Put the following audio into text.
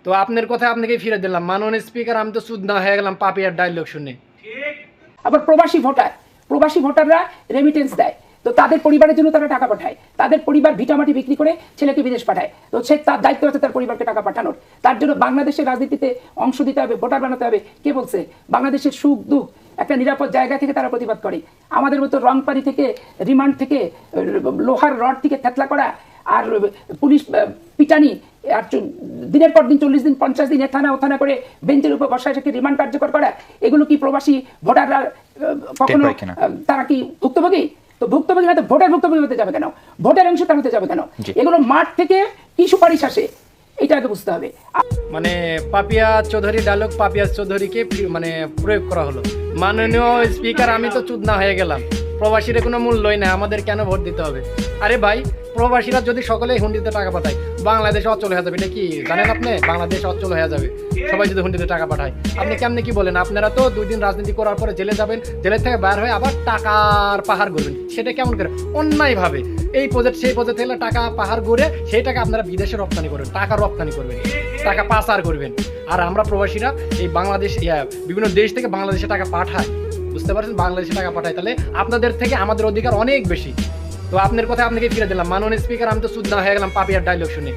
তো আপনার কথা আপনাকে ফিরে দিলাম, মাননীয় স্পিকার আমি তো চুদ না হয়ে গেলাম পাপিয়ার ডায়লগ শুনে। আবার প্রবাসী ভোটাররা রেমিটেন্স দেয়, তো তাদের পরিবারের জন্য তারা টাকা পাঠায়, তাদের পরিবার ভিটামাটি বিক্রি করে ছেলেকে বিদেশ পাঠায়, তো সে তার দায়িত্ব আছে তার পরিবারকে টাকা পাঠানোর। তার জন্য বাংলাদেশের রাজনীতিতে অংশ দিতে হবে, ভোটার বানাতে হবে। কে বলছে? বাংলাদেশের সুখ দুঃখ একটা নিরাপদ জায়গা থেকে তারা প্রতিবাদ করে। আমাদের মতো রংপাড়ি থেকে, রিমান্ড থেকে, লোহার রড থেকে থেতলা করা আর পুলিশ পিটানি আর দিনের পর দিন 40 দিন 50 দিন থানা ও থানা করে বেঞ্চের উপর বসায় থেকে রিমান্ড কার্যকর করা, এগুলো কি প্রবাসী ভোটাররা কখনো তারা কি ভুক্তভোগী? তো ভুক্তভোগী না তো ভোটার ভুক্তভোগী হতে যাবে কেন? ভোটের অংশ তার হতে যাবে কেন? এগুলো মাঠ থেকে কি সুপারিশ আসে এটা আগে বুঝতে হবে। মানে পাপিয়া চৌধুরী ডায়লগ পাপিয়া চৌধুরীকে মানে প্রয়োগ করা হলো। মাননীয় স্পিকার আমি তো চুদ না হয়ে গেলাম, প্রবাসীর কোনো মূল্যই না, আমাদের কেন ভোট দিতে হবে? আরে ভাই, প্রবাসীরা যদি সকলেই হুন্ডিতে টাকা পাঠায় বাংলাদেশ অচল হয়ে যাবে। এটা কি জানেন আপনি? বাংলাদেশ অচল হয়ে যাবে সবাই যদি হুন্ডিতে টাকা পাঠায়। আপনি কেমনে কি বলেন? আপনারা তো 2 দিন রাজনীতি করার পরে জেলে যাবেন, জেলের থেকে বের হয়ে আবার টাকার পাহাড় করবেন। সেটা কেমন করে? অন্যায় ভাবে এই প্রজেক্ট সেই প্রজেক্ট থেকে টাকা পাহাড় করে সেই টাকা আপনারা বিদেশে রপ্তানি করবেন, টাকা রপ্তানি করবেন, টাকা পাচার করবেন। আর আমরা প্রবাসীরা এই বাংলাদেশ বিভিন্ন দেশ থেকে বাংলাদেশে টাকা পাঠায়, বুঝতে পারছেন? বাংলাদেশে টাকা পাঠায়, তাহলে আপনাদের থেকে আমাদের অধিকার অনেক বেশি। তো আপনার কথা আপনাকে ফিরে দিলাম, মাননীয় স্পিকার আমি তো চুদ না হয়ে গেলাম পাপিয়ার ডায়লগ শুনে।